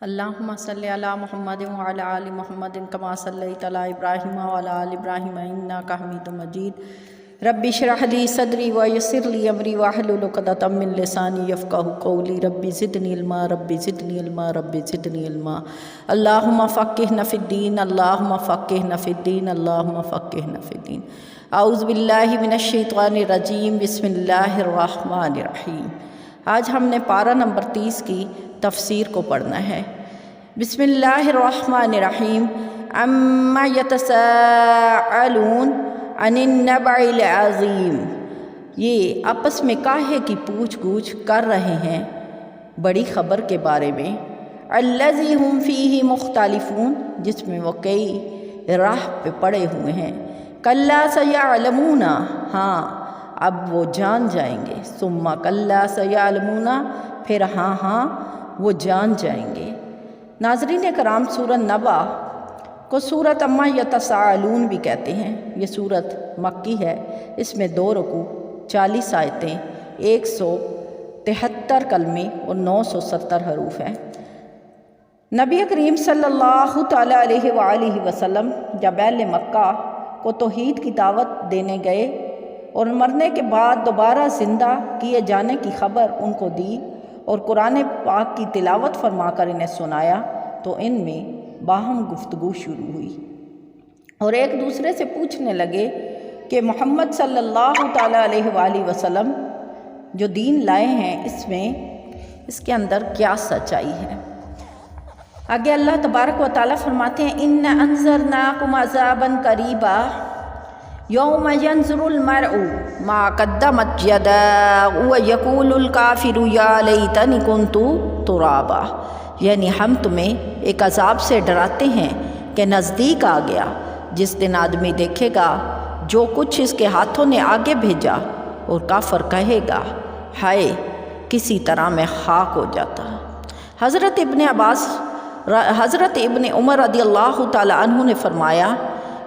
اللہم صلی علی محمد وعلی آل محمد کما صلیت علی ابراہیم وعلی آل ابراہیم انک حمید مجید۔ رب اشرح لی صدری ویسر لی امری واحلل عقدۃ من لسانی یفقہوا قولی۔ رب زدنی علما رب زدنی علما رب زدنی علما۔ اللہم فقہنا فی الدین اللہم فقہنا فی الدین اللہم فقہنا فی الدین۔ اعوذ باللہ من الشیطان الرجیم، بسم اللہ الرحمن الرحیم۔ آج ہم نے پارہ نمبر 30 کی تفسیر کو پڑھنا ہے۔ بسم اللہ الرحمن الرحیم۔ عما یتساءلون عن النبع العظیم، یہ آپس میں کاہے کی پوچھ گچھ کر رہے ہیں بڑی خبر کے بارے میں۔ الذی ہم فیہ مختلفون، جس میں وہ کئی راہ پہ پڑے ہوئے ہیں۔ کلا سیعلمون، ہاں اب وہ جان جائیں گے۔ ثم کلا سیعلمون، پھر ہاں وہ جان جائیں گے۔ ناظرین کرام، سورۃ نبع کو سورۃ عما یتساءلون بھی کہتے ہیں۔ یہ سورت مکی ہے۔ اس میں 2 رکوع، 40 آیتیں، 173 کلمے اور 970 حروف ہیں۔ نبی کریم صلی اللہ تعالیٰ علیہ وآلہ وسلم جب اہل مکہ کو توحید کی دعوت دینے گئے اور مرنے کے بعد دوبارہ زندہ کیے جانے کی خبر ان کو دی اور قرآن پاک کی تلاوت فرما کر انہیں سنایا، تو ان میں باہم گفتگو شروع ہوئی اور ایک دوسرے سے پوچھنے لگے کہ محمد صلی اللہ تعالیٰ علیہ وآلہ وسلم جو دین لائے ہیں اس کے اندر کیا سچائی ہے۔ آگے اللہ تبارک و تعالیٰ فرماتے ہیں، ان انذرناکم عذابا قریبا یوم ینظر المرء ما قدمت یداہ ویقول الکافر یا لیتنی کنت ترابا، یعنی ہم تمہیں ایک عذاب سے ڈراتے ہیں کہ نزدیک آ گیا، جس دن آدمی دیکھے گا جو کچھ اس کے ہاتھوں نے آگے بھیجا، اور کافر کہے گا ہائے کسی طرح میں خاک ہو جاتا۔ حضرت ابن عمر رضی اللہ تعالیٰ عنہ نے فرمایا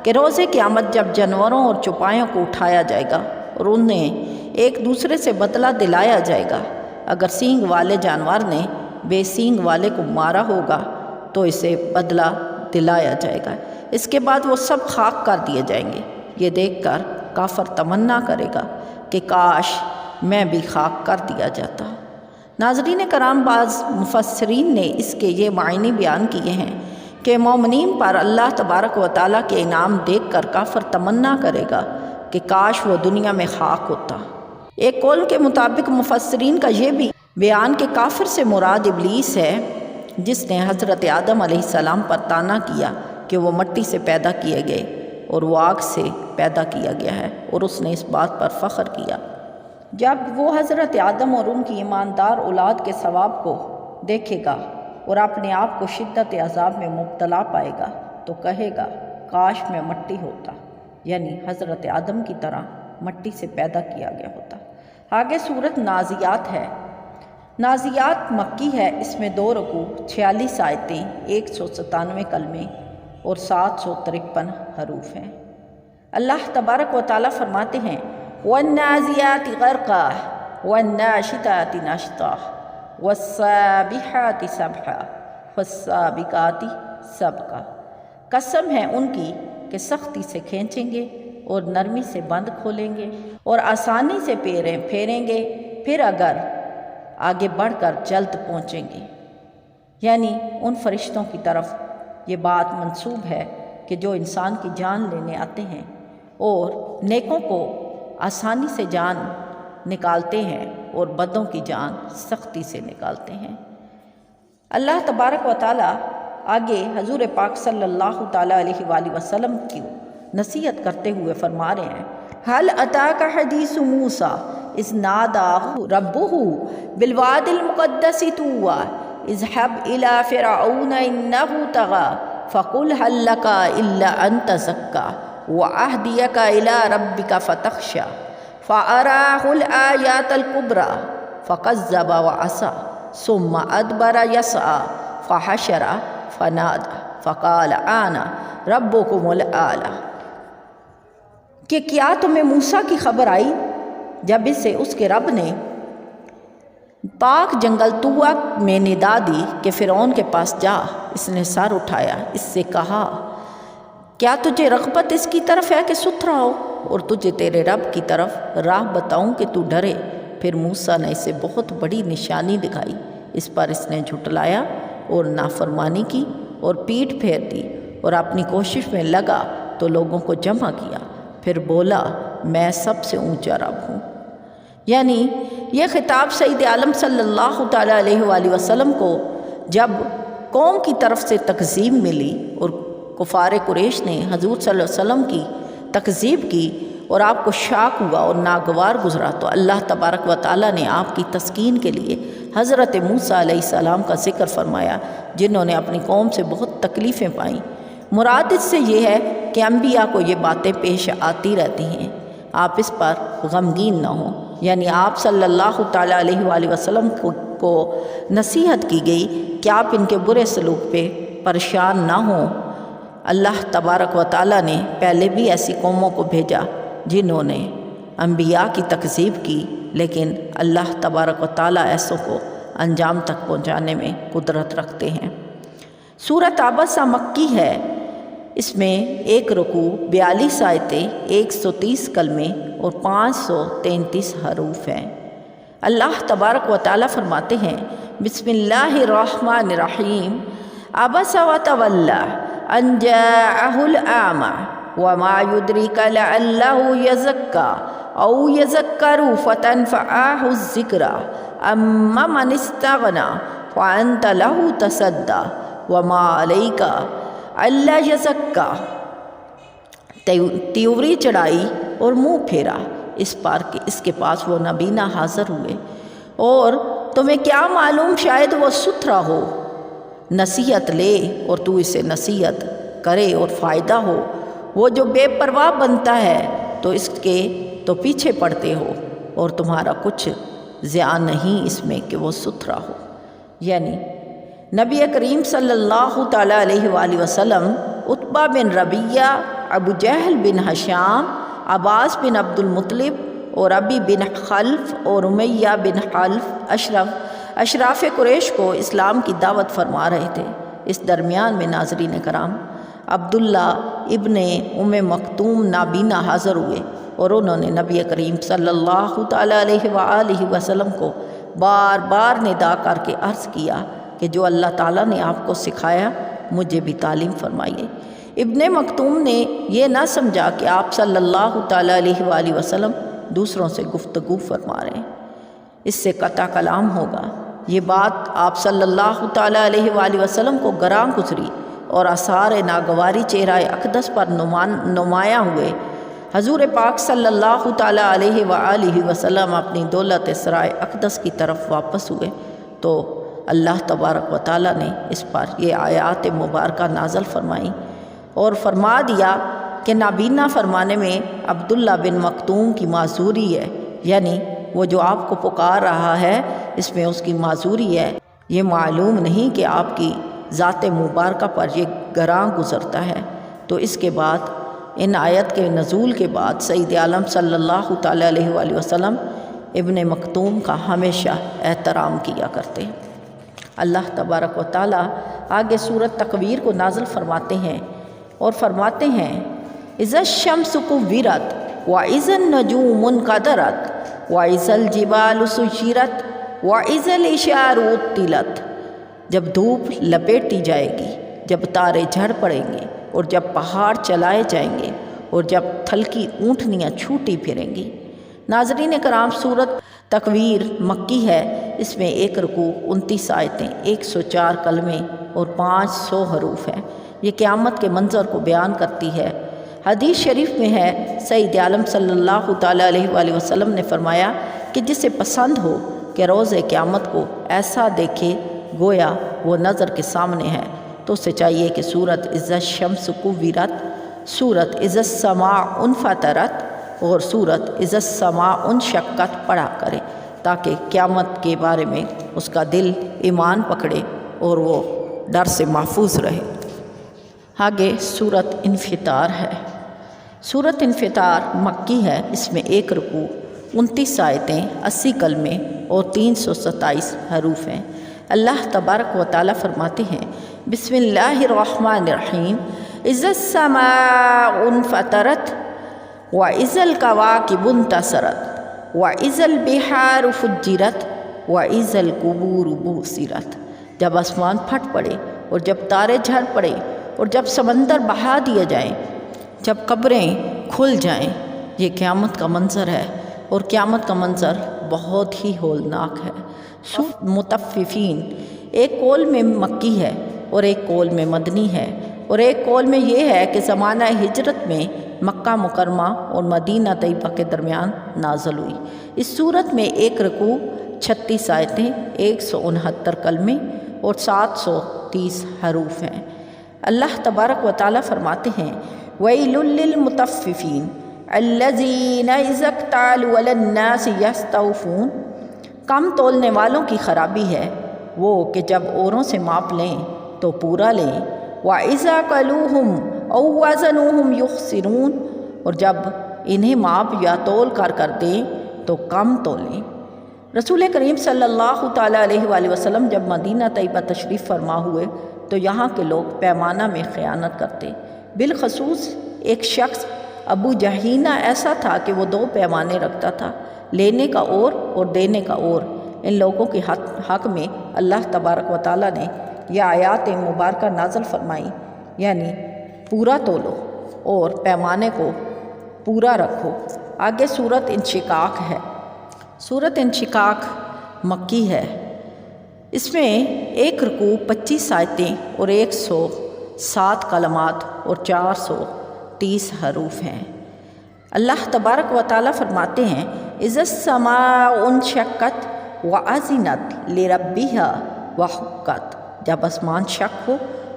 کہ روز قیامت جب جانوروں اور چوپایوں کو اٹھایا جائے گا اور انہیں ایک دوسرے سے بدلہ دلایا جائے گا، اگر سینگ والے جانور نے بے سینگ والے کو مارا ہوگا تو اسے بدلہ دلایا جائے گا۔ اس کے بعد وہ سب خاک کر دیے جائیں گے۔ یہ دیکھ کر کافر تمنا کرے گا کہ کاش میں بھی خاک کر دیا جاتا۔ ناظرین کرام، بعض مفسرین نے اس کے یہ معنی بیان کیے ہیں کہ مومنین پر اللہ تبارک و تعالیٰ کے انعام دیکھ کر کافر تمنا کرے گا کہ کاش وہ دنیا میں خاک ہوتا۔ ایک قول کے مطابق مفسرین کا یہ بھی بیان کہ کافر سے مراد ابلیس ہے، جس نے حضرت آدم علیہ السلام پر طعنا کیا کہ وہ مٹی سے پیدا کیے گئے اور وہ آگ سے پیدا کیا گیا ہے، اور اس نے اس بات پر فخر کیا۔ جب وہ حضرت آدم اور ان کی ایماندار اولاد کے ثواب کو دیکھے گا اور اپنے آپ کو شدت عذاب میں مبتلا پائے گا تو کہے گا کاش میں مٹی ہوتا، یعنی حضرت آدم کی طرح مٹی سے پیدا کیا گیا ہوتا۔ آگے سورت نازیات ہے۔ نازیات مکی ہے۔ اس میں 2 رکوع، 46 آیتیں، 197 کلمے اور 753 حروف ہیں۔ اللہ تبارک و تعالیٰ فرماتے ہیں، والنازیات غرقا والناشطات نشطا والسابحات سبحا والسابقات سبقا، قسم ہے ان کی کہ سختی سے کھینچیں گے اور نرمی سے بند کھولیں گے اور آسانی سے پھیریں گے، پھر اگر آگے بڑھ کر جلد پہنچیں گے۔ یعنی ان فرشتوں کی طرف یہ بات منسوب ہے کہ جو انسان کی جان لینے آتے ہیں اور نیکوں کو آسانی سے جان نکالتے ہیں اور بدوں کی جان سختی سے نکالتے ہیں۔ اللہ تبارک و تعالیٰ آگے حضور پاک صلی اللہ تعالیٰ علیہ وآلہ وسلم کی نصیحت کرتے ہوئے فرما رہے ہیں، هل اتاک حدیث موسیٰ اذ ناداہ ربہ بالوادی المقدس طویٰ اذهب الى فرعون انہ طغیٰ فقل هل لک الا ان تزکیٰ وأهديك إلى ربك فتخشى فأراه الآيات الكبرى فكذب وعصى ثم أدبر يسعى فحشر فنادى فقال أنا ربكم الأعلى، کہ کیا تمہیں موسیٰ کی خبر آئی جب اسے اس کے رب نے پاک جنگل طوا میں ندا دی کہ فرعون کے پاس جا۔ اس نے سر اٹھایا، اس سے کہا کیا تجھے رغبت اس کی طرف ہے کہ ستھرا ہو اور تجھے تیرے رب کی طرف راہ بتاؤں کہ تو ڈرے؟ پھر موسیٰ نے اسے بہت بڑی نشانی دکھائی۔ اس پر اس نے جھٹلایا اور نافرمانی کی اور پیٹھ پھیر دی اور اپنی کوشش میں لگا تو لوگوں کو جمع کیا، پھر بولا میں سب سے اونچا رب ہوں۔ یعنی یہ خطاب سید عالم صلی اللہ تعالیٰ علیہ وآلہ وسلم کو جب قوم کی طرف سے تکذیب ملی اور کفار قریش نے حضور صلی اللہ علیہ وسلم کی تکذیب کی اور آپ کو شاک ہوا اور ناگوار گزرا، تو اللہ تبارک و تعالیٰ نے آپ کی تسکین کے لیے حضرت موسیٰ علیہ السلام کا ذکر فرمایا، جنہوں نے اپنی قوم سے بہت تکلیفیں پائیں۔ مراد اس سے یہ ہے کہ انبیاء کو یہ باتیں پیش آتی رہتی ہیں، آپ اس پر غمگین نہ ہوں۔ یعنی آپ صلی اللہ تعالیٰ علیہ وآلہ وسلم کو نصیحت کی گئی کہ آپ ان کے برے سلوک پہ پریشان نہ ہوں۔ اللہ تبارک و تعالیٰ نے پہلے بھی ایسی قوموں کو بھیجا جنہوں نے انبیاء کی تکذیب کی، لیکن اللہ تبارک و تعالیٰ ایسوں کو انجام تک پہنچانے میں قدرت رکھتے ہیں۔ سورۃ عبسہ مکی ہے، اس میں 1 رکوع، 42 آیتیں، 130 کلمے اور 533 حروف ہیں۔ اللہ تبارک و تعالیٰ فرماتے ہیں بسم اللہ الرحمن الرحیم عبس وتولی ان جاءہ الاعمی وما يدرك لعله يزكى او يذكر فتنفعه الذکرى اما من استغنى فانت له تصدى وما عليك الا يزكى۔ تیوری چڑھائی اور منہ پھیرا، اس کے پاس وہ نبینا حاضر ہوئے، اور تمہیں کیا معلوم شاید وہ ستھرا ہو، نصیحت لے اور تو اسے نصیحت کرے اور فائدہ ہو۔ وہ جو بے پرواہ بنتا ہے تو اس کے تو پیچھے پڑتے ہو، اور تمہارا کچھ زیاں نہیں اس میں کہ وہ ستھرا ہو۔ یعنی نبی کریم صلی اللہ تعالیٰ علیہ وآلہ وسلم عتبہ بن ربیعہ، ابو جہل بن ہشام، عباس بن عبد المطلب اور ابی بن خلف اور امیہ بن خلف اشراف قریش کو اسلام کی دعوت فرما رہے تھے۔ اس درمیان میں ناظرین کرام عبداللہ ابن ام مکتوم نابینا حاضر ہوئے، اور انہوں نے نبی کریم صلی اللہ تعالیٰ علیہ وآلہ وسلم کو بار بار ندا کر کے عرض کیا کہ جو اللہ تعالیٰ نے آپ کو سکھایا مجھے بھی تعلیم فرمائیے۔ ابن مکتوم نے یہ نہ سمجھا کہ آپ صلی اللہ تعالیٰ علیہ وآلہ وسلم دوسروں سے گفتگو فرما رہے ہیں، اس سے قطع کلام ہوگا۔ یہ بات آپ صلی اللہ تعالیٰ علیہ وآلہ وسلم کو گراں گزری اور آثار ناگواری چہرہ اقدس پر نمایاں ہوئے۔ حضور پاک صلی اللہ تعالیٰ علیہ وآلہ وسلم اپنی دولت سرائے اقدس کی طرف واپس ہوئے تو اللہ تبارک و تعالیٰ نے اس پر یہ آیات مبارکہ نازل فرمائیں اور فرما دیا کہ نابینا فرمانے میں عبداللہ بن مکتوم کی معذوری ہے، یعنی وہ جو آپ کو پکار رہا ہے اس میں اس کی معذوری ہے۔ یہ معلوم نہیں کہ آپ کی ذات مبارکہ پر یہ گراں گزرتا ہے۔ تو اس کے بعد ان آیت کے نزول کے بعد سید عالم صلی اللہ تعالیٰ علیہ وآلہ وسلم ابن مکتوم کا ہمیشہ احترام کیا کرتے ہیں۔ اللہ تبارک و تعالیٰ آگے سورۃ تکویر کو نازل فرماتے ہیں اور فرماتے ہیں اذا الشمس کورت واذا النجوم انکدرت واذا الجبال سیرت واذا العشار عطلت۔ جب دھوپ لپیٹی جائے گی، جب تارے جھڑ پڑیں گے، اور جب پہاڑ چلائے جائیں گے، اور جب تھلکی اونٹنیاں چھوٹی پھریں گی۔ ناظرین کرام سورۃ تکویر مکی ہے، اس میں 1 رکوع، 29 آیتیں، 104 کلمے اور 500 حروف ہیں۔ یہ قیامت کے منظر کو بیان کرتی ہے۔ حدیث شریف میں ہے سید عالم صلی اللہ تعالیٰ علیہ وآلہ وسلم نے فرمایا کہ جسے پسند ہو کہ روز قیامت کو ایسا دیکھے گویا وہ نظر کے سامنے ہے تو اسے چاہیے کہ سورۃ اذا الشمس کورت، سورۃ اذا السماء انفطرت اور سورۃ اذا السماء انشقت پڑھا کرے تاکہ قیامت کے بارے میں اس کا دل ایمان پکڑے اور وہ ڈر سے محفوظ رہے۔ آگے سورۃ انفطار ہے۔ سورۃ انفطار مکی ہے، اس میں 1 رکوع، 29 آیتیں، 80 کلمے اور 327 حروف ہیں۔ اللہ تبارک و تعالیٰ فرماتے ہیں بسم اللہ الرحمن الرحیم اذا السماء انفطرت واذا الکواکب انتثرت واذا البحار فجرت واذا القبور بعثرت۔ جب آسمان پھٹ پڑے اور جب تارے جھڑ پڑے اور جب سمندر بہا دیا جائیں، جب قبریں کھل جائیں، یہ قیامت کا منظر ہے، اور قیامت کا منظر بہت ہی ہولناک ہے۔ سورۃ مطففین ایک قول میں مکی ہے اور ایک قول میں مدنی ہے، اور ایک قول میں یہ ہے کہ زمانہ ہجرت میں مکہ مکرمہ اور مدینہ طیبہ کے درمیان نازل ہوئی۔ اس صورت میں ایک رکوع، 36 آیتیں، 169 کلمے اور 730 حروف ہیں۔ اللہ تبارک و تعالیٰ فرماتے ہیں وَيْلٌ لِّلْمُطَفِّفِينَ الَّذِينَ إِذَا اكْتَالُوا عَلَى النَّاسِ يَسْتَوْفُونَ۔ کم تولنے والوں کی خرابی ہے وہ کہ جب اوروں سے ماپ لیں تو پورا لیں، وَإِذَا قَلُوهُمْ أَوْ وَزَنُوهُمْ يُخْسِرُونَ، اور جب انہیں ماپ یا تول کر دیں تو کم تولیں۔ رسول کریم صلی اللہ تعالیٰ علیہ وآلہ وسلم جب مدینہ طیبہ تشریف فرما ہوئے تو یہاں کے لوگ پیمانہ میں خیانت کرتے۔ بالخصوص ایک شخص ابو جہینہ ایسا تھا کہ وہ 2 پیمانے رکھتا تھا، لینے کا اور دینے کا اور۔ ان لوگوں کے حق میں اللہ تبارک و تعالیٰ نے یہ آیات مبارکہ نازل فرمائی، یعنی پورا تولو اور پیمانے کو پورا رکھو۔ آگے سورۃ انشقاق ہے۔ سورۃ انشقاق مکی ہے۔ اس میں ایک رکوع، 25 آیتیں اور 107 کلمات اور 430 حروف ہیں۔ اللہ تبارک و تعالیٰ فرماتے ہیں اذا السماء انشقت وأذنت لربها وحقت۔ جب آسمان شق ہو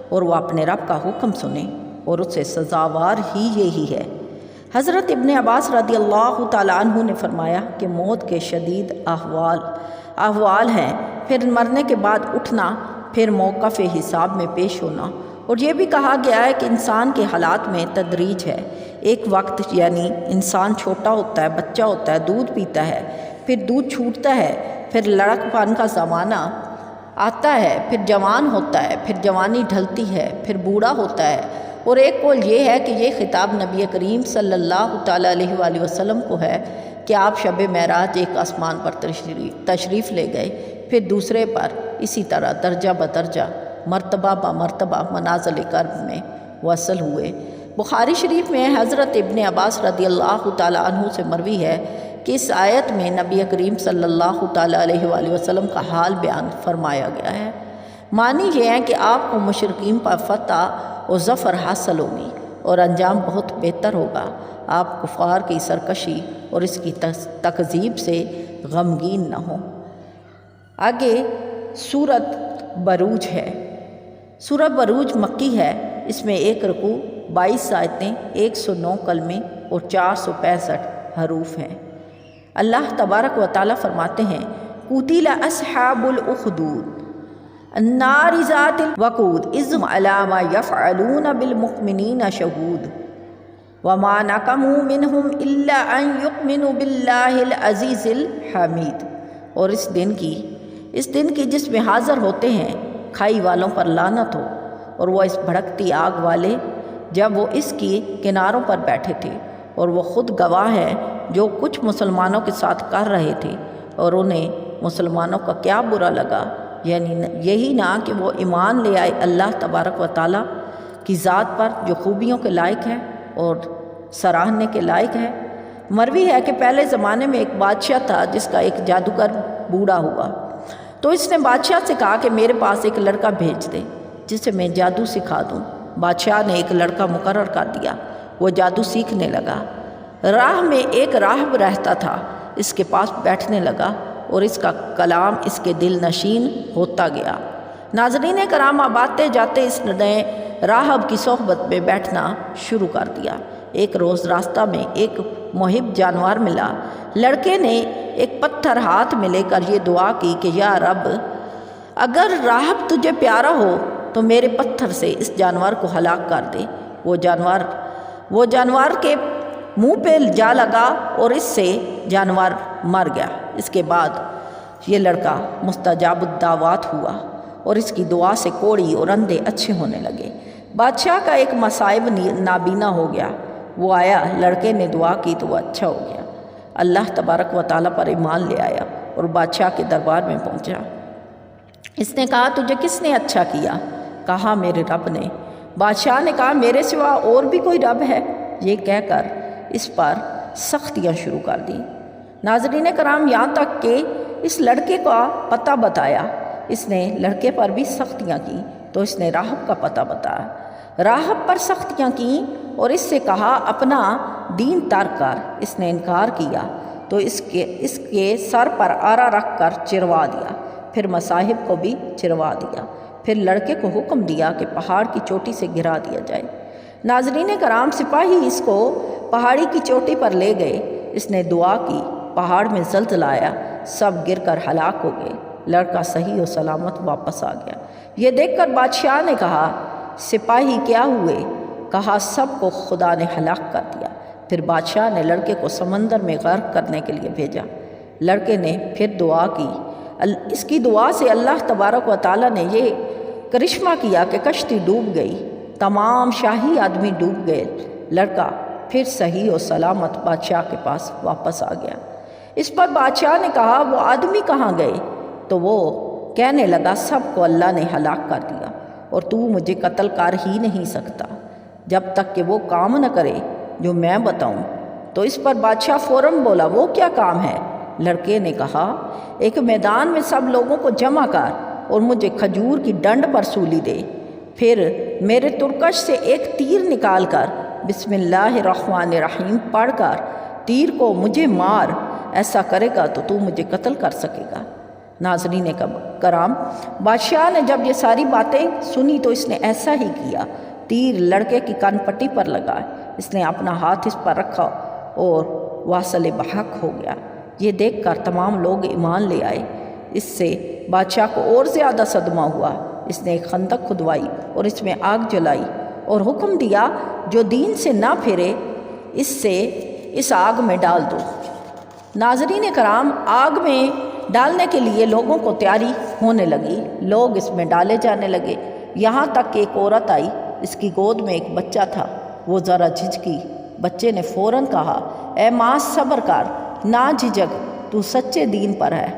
اور وہ اپنے رب کا حکم سنے اور اس سے سزاوار ہی یہی ہے۔ حضرت ابن عباس رضی اللہ تعالیٰ عنہ نے فرمایا کہ موت کے شدید احوال ہیں، پھر مرنے کے بعد اٹھنا، پھر موقف حساب میں پیش ہونا، اور یہ بھی کہا گیا ہے کہ انسان کے حالات میں تدریج ہے۔ ایک وقت یعنی انسان چھوٹا ہوتا ہے، بچہ ہوتا ہے، دودھ پیتا ہے، پھر دودھ چھوٹتا ہے، پھر لڑک پن کا زمانہ آتا ہے، پھر جوان ہوتا ہے، پھر جوانی ڈھلتی ہے، پھر بوڑھا ہوتا ہے۔ اور ایک قول یہ ہے کہ یہ خطاب نبی کریم صلی اللہ تعالیٰ علیہ وآلہ وسلم کو ہے کہ آپ شب معراج ایک آسمان پر تشریف لے گئے، پھر دوسرے پر، اسی طرح درجہ بدرجہ، مرتبہ بمرتبہ منازل کرب میں وصل ہوئے۔ بخاری شریف میں حضرت ابن عباس رضی اللہ تعالیٰ عنہ سے مروی ہے کہ اس آیت میں نبی کریم صلی اللہ تعالیٰ علیہ وآلہ وسلم کا حال بیان فرمایا گیا ہے۔ معنی یہ ہے کہ آپ کو مشرکین پر فتح اور ظفر حاصل ہوگی اور انجام بہت بہتر ہوگا۔ آپ کفار کی سرکشی اور اس کی تکذیب سے غمگین نہ ہوں۔ آگے سورۃ بروج ہے۔ سورۃ بروج مکی ہے۔ اس میں ایک رکوع، 22 آیتیں، 109 کلمے اور 465 حروف ہیں۔ اللہ تبارک و تعالیٰ فرماتے ہیں قُتِلَ أَصْحَابُ الْأُخْدُودِ النَّارِ ذَاتِ الْوَقُودِ إِذْ هُمْ عَلَىٰ مَا يَفْعَلُونَ بِالْمُؤْمِنِينَ شَهُودٌ وَمَا نَقَمُوا مِنْهُمْ إِلَّا أَن يُؤْمِنُوا بِاللَّهِ الْعَزِيزِ الْحَمِيدِ۔ اور اس دن کی جس میں حاضر ہوتے ہیں کھائی والوں پر لعنت ہو، اور وہ اس بھڑکتی آگ والے جب وہ اس کی کناروں پر بیٹھے تھے، اور وہ خود گواہ ہے جو کچھ مسلمانوں کے ساتھ کر رہے تھے، اور انہیں مسلمانوں کا کیا برا لگا، یعنی یہی نہ کہ وہ ایمان لے آئے اللہ تبارک و تعالیٰ کی ذات پر جو خوبیوں کے لائق ہے اور سراہنے کے لائق ہے۔ مروی ہے کہ پہلے زمانے میں ایک بادشاہ تھا جس کا ایک جادوگر بوڑھا ہوا، تو اس نے بادشاہ سے کہا کہ میرے پاس ایک لڑکا بھیج دے جسے میں جادو سکھا دوں۔ بادشاہ نے ایک لڑکا مقرر کر دیا، وہ جادو سیکھنے لگا۔ راہ میں ایک راہب رہتا تھا، اس کے پاس بیٹھنے لگا اور اس کا کلام اس کے دل نشین ہوتا گیا۔ ناظرین کرام، آتے جاتے اس نے راہب کی صحبت میں بیٹھنا شروع کر دیا۔ ایک روز راستہ میں ایک محب جانور ملا۔ لڑکے نے ایک پتھر ہاتھ میں لے کر یہ دعا کی کہ یا رب، اگر راہب تجھے پیارا ہو تو میرے پتھر سے اس جانور کو ہلاک کر دے۔ وہ جانور کے منہ پہ جا لگا اور اس سے جانور مر گیا۔ اس کے بعد یہ لڑکا مستجاب الدعوات ہوا اور اس کی دعا سے کوڑی اور اندھے اچھے ہونے لگے۔ بادشاہ کا ایک مصائب نابینا ہو گیا، وہ آیا، لڑکے نے دعا کی تو وہ اچھا ہو گیا۔ اللہ تبارک و تعالیٰ پر ایمان لے آیا اور بادشاہ کے دربار میں پہنچا۔ اس نے کہا تجھے کس نے اچھا کیا؟ کہا میرے رب نے۔ بادشاہ نے کہا میرے سوا اور بھی کوئی رب ہے؟ یہ کہہ کر اس پر سختیاں شروع کر دیں۔ ناظرین کرام، یہاں تک کہ اس لڑکے کا پتہ بتایا۔ اس نے لڑکے پر بھی سختیاں کی تو اس نے راہب کا پتہ بتایا، راہب پر سختیاں کیں اور اس سے کہا اپنا دین ترک کر۔ اس نے انکار کیا تو اس کے سر پر آرا رکھ کر چروا دیا، پھر مصاحب کو بھی چروا دیا، پھر لڑکے کو حکم دیا کہ پہاڑ کی چوٹی سے گرا دیا جائے۔ ناظرین کرام، سپاہی اس کو پہاڑی کی چوٹی پر لے گئے۔ اس نے دعا کی، پہاڑ میں زلزلہ آیا، سب گر کر ہلاک ہو گئے۔ لڑکا صحیح و سلامت واپس آ گیا۔ یہ دیکھ کر بادشاہ نے کہا سپاہی کیا ہوئے؟ کہا سب کو خدا نے ہلاک کر دیا۔ پھر بادشاہ نے لڑکے کو سمندر میں غرق کرنے کے لیے بھیجا۔ لڑکے نے پھر دعا کی، اس کی دعا سے اللہ تبارک و تعالیٰ نے یہ کرشمہ کیا کہ کشتی ڈوب گئی، تمام شاہی آدمی ڈوب گئے۔ لڑکا پھر صحیح و سلامت بادشاہ کے پاس واپس آ گیا۔ اس پر بادشاہ نے کہا وہ آدمی کہاں گئے؟ تو وہ کہنے لگا سب کو اللہ نے ہلاک کر دیا اور تو مجھے قتل کر ہی نہیں سکتا جب تک کہ وہ کام نہ کرے جو میں بتاؤں۔ تو اس پر بادشاہ فوراً بولا وہ کیا کام ہے؟ لڑکے نے کہا ایک میدان میں سب لوگوں کو جمع کر اور مجھے کھجور کی ڈنڈ پر سولی دے، پھر میرے ترکش سے ایک تیر نکال کر بسم اللہ الرحمن الرحیم پڑھ کر تیر کو مجھے مار، ایسا کرے گا تو تو مجھے قتل کر سکے گا۔ ناظرین کرام، بادشاہ نے جب یہ ساری باتیں سنی تو اس نے ایسا ہی کیا۔ تیر لڑکے کی کان پٹی پر لگا، اس نے اپنا ہاتھ اس پر رکھا اور واصل بحق ہو گیا۔ یہ دیکھ کر تمام لوگ ایمان لے آئے۔ اس سے بادشاہ کو اور زیادہ صدمہ ہوا۔ اس نے ایک خندق کھدوائی اور اس میں آگ جلائی اور حکم دیا جو دین سے نہ پھرے اس آگ میں ڈال دو۔ ناظرین کرام، آگ میں ڈالنے کے لیے لوگوں کو تیاری ہونے لگی، لوگ اس میں ڈالے جانے لگے، یہاں تک کہ ایک عورت آئی، اس کی گود میں ایک بچہ تھا، وہ ذرا جھجکی۔ بچے نے فوراً کہا اے ماں صبر کر، نہ جھجک، تو سچے دین پر ہے۔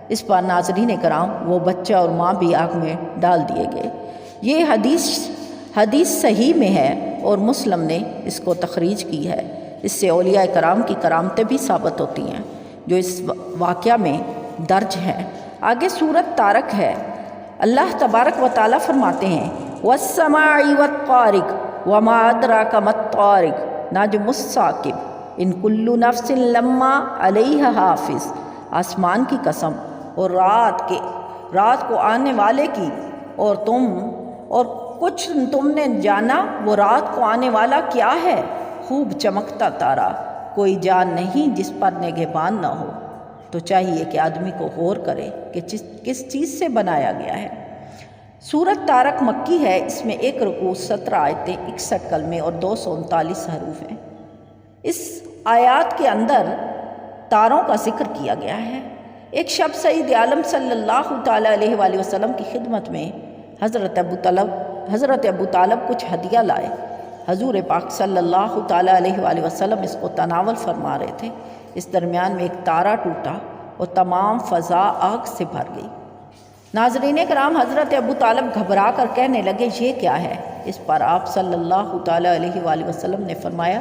اس پر ناظرین کرام وہ بچہ اور ماں بھی آگ میں ڈال دیے گئے۔ یہ حدیث صحیح میں ہے اور مسلم نے اس کو تخریج کی ہے۔ اس سے اولیاء کرام کی کرامتیں بھی ثابت ہوتی ہیں جو اس واقعہ میں درج ہیں۔ آگے سورت طارق ہے۔ اللہ تبارک و تعالیٰ فرماتے ہیں وَالسَّمَاعِ وَالطَّارِقِ وَمَا أَدْرَاكَ مَا الطَّارِقُ نَجْمُ الثَّاقِبُ إِن كُلُّ نَفْسٍ لَمَّا عَلَيْهَا حَافِظٌ۔ آسمان کی قسم اور رات کو آنے والے کی، اور کچھ تم نے جانا وہ رات کو آنے والا کیا ہے؟ خوب چمکتا تارا، کوئی جان نہیں جس پر نگہبان نہ ہو۔ تو چاہیے کہ آدمی کو غور کرے کہ کس چیز سے بنایا گیا ہے۔ سورت طارق مکی ہے، اس میں 1 رکوع 17 آیتیں 61 کلمے اور 239 حروف ہیں۔ اس آیات کے اندر تاروں کا ذکر کیا گیا ہے۔ ایک شب سید عالم صلی اللہ تعالیٰ علیہ وآلہ وسلم کی خدمت میں حضرت ابو طالب کچھ ہدیہ لائے۔ حضور پاک صلی اللہ تعالیٰ علیہ وآلہ وسلم اس کو تناول فرما رہے تھے۔ اس درمیان میں ایک تارا ٹوٹا اور تمام فضا آگ سے بھر گئی۔ ناظرین کرام، حضرت ابو طالب گھبرا کر کہنے لگے یہ کیا ہے؟ اس پر آپ صلی اللہ تعالیٰ علیہ وآلہ وسلم نے فرمایا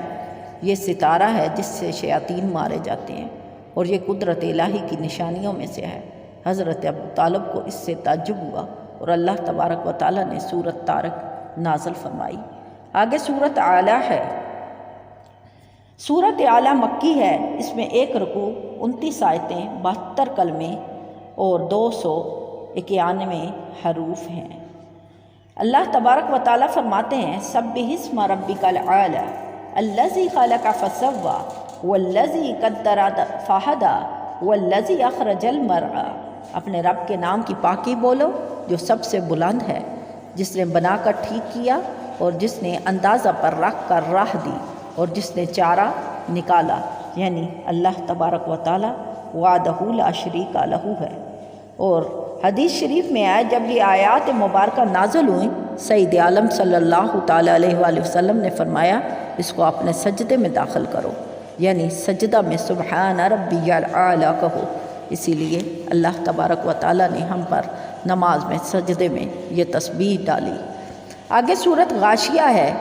یہ ستارہ ہے جس سے شیاطین مارے جاتے ہیں اور یہ قدرت الہی کی نشانیوں میں سے ہے۔ حضرت ابو طالب کو اس سے تعجب ہوا اور اللہ تبارک و تعالیٰ نے سورت طارق نازل فرمائی۔ آگے سورت اعلیٰ ہے۔ سورت اعلیٰ مکی ہے، اس میں 1 رکوع 29 آیتیں 72 کلمے اور 291 حروف ہیں۔ اللہ تبارک و تعالیٰ فرماتے ہیں سبح اسم ربک الاعلی الذی خلق فسوی والذی قدر فہدی والذی اخرج المرعی۔ اپنے رب کے نام کی پاکی بولو جو سب سے بلند ہے، جس نے بنا کر ٹھیک کیا اور جس نے اندازہ پر رکھ کر راہ دی اور جس نے چارہ نکالا، یعنی اللہ تبارک و تعالی وحدہ لا شریک لہ ہے۔ اور حدیث شریف میں آیا جب یہ آیات مبارکہ نازل ہوئیں سید عالم صلی اللہ تعالیٰ علیہ وآلہ وسلم نے فرمایا اس کو اپنے سجدے میں داخل کرو، یعنی سجدہ میں سبحان ربی الاعلیٰ کہو۔ اسی لیے اللہ تبارک و تعالیٰ نے ہم پر نماز میں سجدے میں یہ تسبیح ڈالی۔ آگے سورت غاشیہ ہے۔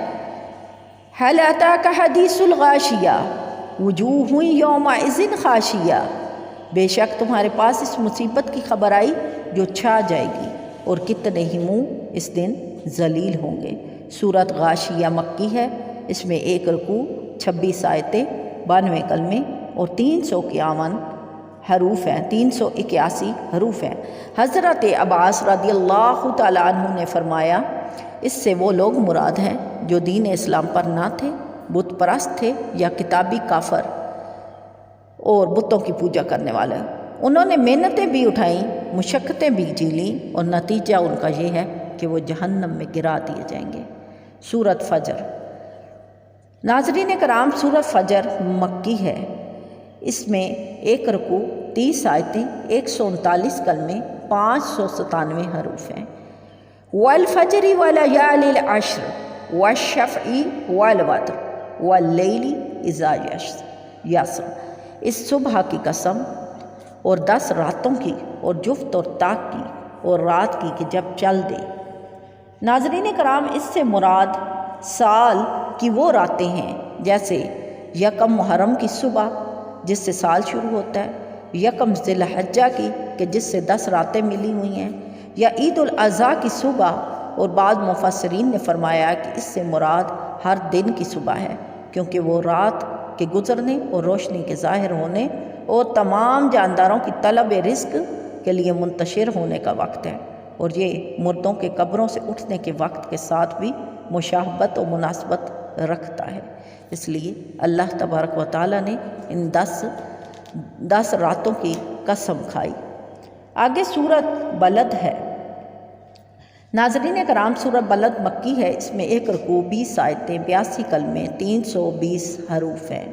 هل اتاک حدیث الغاشیہ وجوہ یومئذ خاشیہ، بے شک تمہارے پاس اس مصیبت کی خبر آئی جو چھا جائے گی اور کتنے ہی منہ اس دن ذلیل ہوں گے۔ سورت غاشیہ مکی ہے، اس میں 1 رکوع، 26 آیتیں، 92 کلمے اور 351 حروف ہیں، 381 حروف ہیں۔ حضرت عباس رضی اللہ تعالیٰ عنہ نے فرمایا اس سے وہ لوگ مراد ہیں جو دین اسلام پر نہ تھے، بت پرست تھے یا کتابی کافر اور بتوں کی پوجا کرنے والے۔ انہوں نے محنتیں بھی اٹھائیں، مشقتیں بھی جھیلیں اور نتیجہ ان کا یہ ہے کہ وہ جہنم میں گرا دیے جائیں گے۔ سورت فجر۔ ناظرین کرام، سورت فجر مکی ہے، اس میں 1 رکوع، 30 آیتیں، 139 کلمے، 597 حروف ہیں۔ والفجر وليال العشر والشفع والوتر واللیل اذا یسر، اس صبح کی قسم اور 10 راتوں کی اور جفت اور طاق کی اور رات کی کہ جب چل دے۔ ناظرین کرام، اس سے مراد سال کی وہ راتیں ہیں جیسے 1 محرم کی صبح جس سے سال شروع ہوتا ہے، 1 ذی الحجہ کی کہ جس سے 10 راتیں ملی ہوئی ہیں، یا عید الاضحیٰ کی صبح، اور بعض مفسرین نے فرمایا کہ اس سے مراد ہر دن کی صبح ہے، کیونکہ وہ رات کے گزرنے اور روشنی کے ظاہر ہونے اور تمام جانداروں کی طلب رزق کے لیے منتشر ہونے کا وقت ہے، اور یہ مردوں کے قبروں سے اٹھنے کے وقت کے ساتھ بھی مشابہت و مناسبت رکھتا ہے۔ اس لیے اللہ تبارک و تعالیٰ نے ان 10 راتوں کی قسم کھائی۔ آگے سورت بلد ہے۔ ناظرین کرام، سورت بلد مکی ہے، اس میں 1 رکوع، 20 آیتیں، 82 کلمے، 320 حروف ہیں۔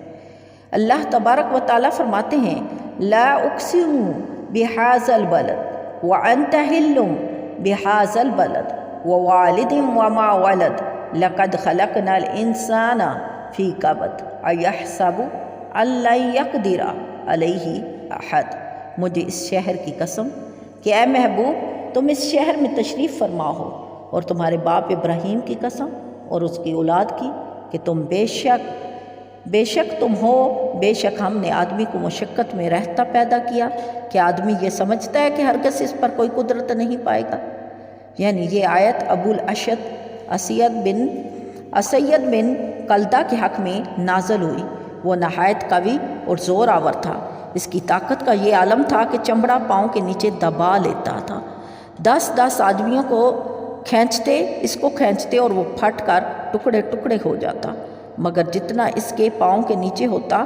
اللہ تبارک و تعالیٰ فرماتے ہیں لا اقسم بہذا البلد وانت حل بہذا البلد ووالد وما ولد لقد خلقنا الانسان فی کبد ایحسب ان لن یقدر علیہ احد، مجھے اس شہر کی قسم کہ اے محبوب تم اس شہر میں تشریف فرما ہو، اور تمہارے باپ ابراہیم کی قسم اور اس کی اولاد کی کہ تم بے شک تم ہو، بے شک ہم نے آدمی کو مشقت میں رہتا پیدا کیا کہ آدمی یہ سمجھتا ہے کہ ہرگز اس پر کوئی قدرت نہیں پائے گا۔ یعنی یہ آیت ابو الاشد اسید بن کلدہ کے حق میں نازل ہوئی۔ وہ نہایت قوی اور زور آور تھا، اس کی طاقت کا یہ عالم تھا کہ چمڑا پاؤں کے نیچے دبا لیتا تھا۔ 10 آدمیوں کو کھینچتے اور وہ پھٹ کر ٹکڑے ٹکڑے ہو جاتا، مگر جتنا اس کے پاؤں کے نیچے ہوتا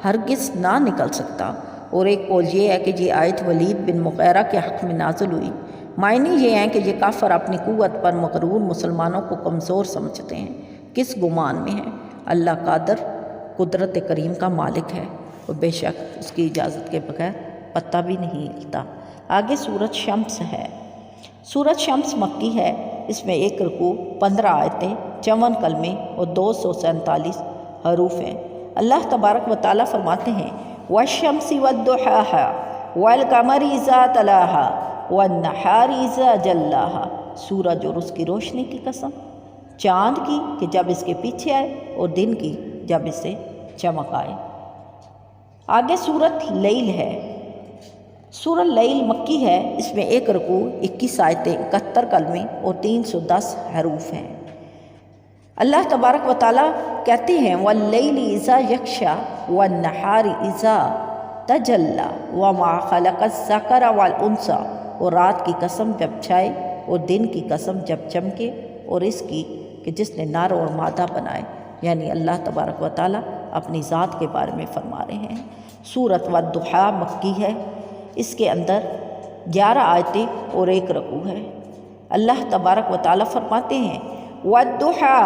ہرگز نہ نکل سکتا۔ اور ایک قول یہ ہے کہ یہ آیت ولید بن مغیرہ کے حق میں نازل ہوئی۔ معنی یہ ہیں کہ یہ کافر اپنی قوت پر مغرور مسلمانوں کو کمزور سمجھتے ہیں، کس گمان میں ہیں؟ اللہ قادر قدرت کریم کا مالک ہے، اور بے شک اس کی اجازت کے بغیر پتہ بھی نہیں ہلتا۔ آگے سورت شمس ہے۔ سورت شمس مکی ہے، اس میں 1 رکوع، 15 آیتیں، 54 کلمے اور 247 حروف ہیں۔ اللہ تبارک و تعالیٰ فرماتے ہیں والشمس والضحاها والقمر اذا تلاها والنہار اذا جلاها، سورج اور اس کی روشنی کی قسم، چاند کی کہ جب اس کے پیچھے آئے اور دن کی جب اس سے چمک آئے۔ آگے سورت لیل ہے۔ سورت لیل مکی ہے، اس میں 1 رکوع، 21 آیتیں، 71 کلمے اور 310 حروف ہیں۔ اللہ تبارک و تعالیٰ کہتے ہیں واللیل اذا یغشی والنہار اذا تجلی وما خلق الذکر والانثی، اور رات کی قسم جب چھائے اور دن کی قسم جب چمکے، اور اس کی کہ جس نے نر اور مادہ بنائے، یعنی اللہ تبارک و تعالیٰ اپنی ذات کے بارے میں فرما رہے ہیں۔ سورت والضحیٰ مکی ہے، اس کے اندر 11 آیتیں اور 1 رکوع ہے۔ اللہ تبارک و تعالیٰ فرماتے ہیں والضحیٰ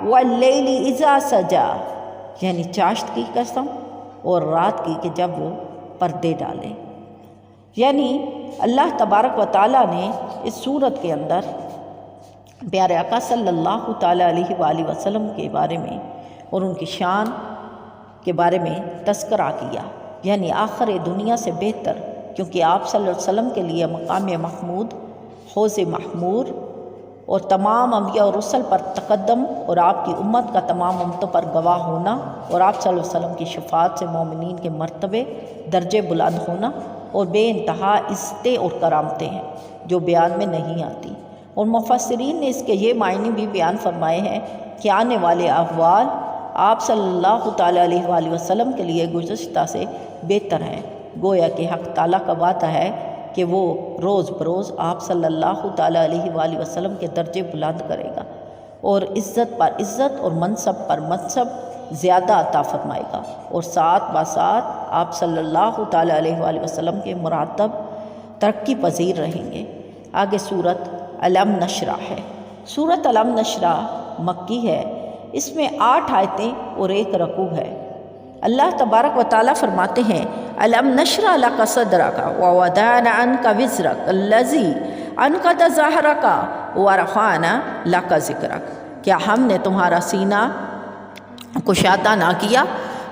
واللیل اذا سجی، یعنی چاشت کی قسم اور رات کی کہ جب وہ پردے ڈالے۔ یعنی اللہ تبارک و تعالیٰ نے اس صورت کے اندر پیارے آقا صلی اللہ تعالیٰ علیہ وآلہ وسلم کے بارے میں اور ان کی شان کے بارے میں تذکرہ کیا، یعنی آخر دنیا سے بہتر، کیونکہ آپ صلی اللہ علیہ وسلم کے لیے مقام محمود، حوض محمور اور تمام انبیاء اور رسل پر تقدم اور آپ کی امت کا تمام امتوں پر گواہ ہونا اور آپ صلی اللہ علیہ وسلم کی شفاعت سے مومنین کے مرتبے درجے بلند ہونا اور بے انتہا عزتیں اور کرامتیں ہیں جو بیان میں نہیں آتی۔ اور مفسرین نے اس کے یہ معنی بھی بیان فرمائے ہیں کہ آنے والے احوال آپ صلی اللہ تعالیٰ علیہ وآلہ وسلم کے لیے گزشتہ سے بہتر ہیں، گویا کہ حق تعالیٰ کا وعدہ ہے کہ وہ روز بروز آپ صلی اللہ تعالیٰ علیہ وآلہ وسلم کے درجے بلند کرے گا اور عزت پر عزت اور منصب پر منصب زیادہ عطا فرمائے گا، اور ساتھ بساتھ آپ صلی اللہ تعالیٰ علیہ وآلہ وسلم کے مراتب ترقی پذیر رہیں گے۔ آگے سورت علم نشرح ہے۔ سورت علم نشرح مکی ہے، اس میں 8 آیتیں اور 1 رکوع ہے۔ اللہ تبارک و تعالیٰ فرماتے ہیں علم نشرح لک صدرک ووضعنا عنک وزرک الذی انقض ظہرک ورفعنا لک ذکرک۔ کیا ہم نے تمہارا سینہ کشادہ نہ کیا